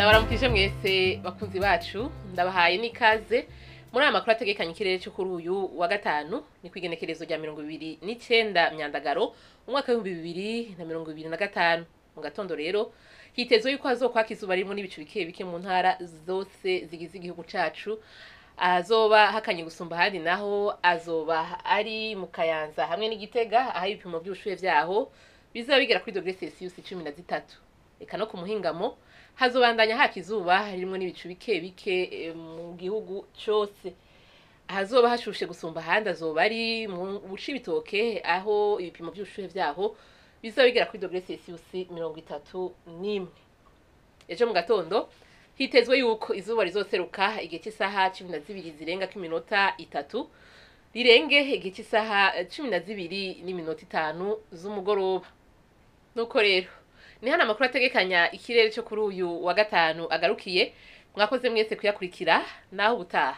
Ndabaramukije mwese bakunzi bacu ndabahaye n'ikaze muri aya makuru ategekanya ikirere cyo kuri uyu wa gatanu ni kwigenekerezo rya 29 myandagaro umwaka wa 2025 mu gatondo rero hitezwe yuko hazokwa Kizoba ririmo n'ibicu bike bike mu ntara zose zigize igihugu cacu azoba hakanye gusumba handi naho azoba ari mu Kayanza hamwe n'Igitega aho ibipimo by'ubushuye vyaho bizaba bigera kuri degre Celsius 13 eka no ku muhingamo hazobandanya haka izuba ririmo n'ibicu bike bike mu gihugu cyose hazoba hashushe gusumba handi azoba ari mu bucibitoke aho ibipimo by'ubushuye vyaho bizaba bigera kuri degre Celsius 31 ejo mu gatondo hitezwe yuko izuba rizoseruka igihe cy'isaha 12 zirenga k'iminota 3 rirenge igihe cy'isaha 12 n'iminota 5 z'umugoroba nuko rero ni hana makuru ategekanya ikirere cyo kuri uyu wa gatanu agarukiye mwakoze mwese kuyakurikira naho ubutaha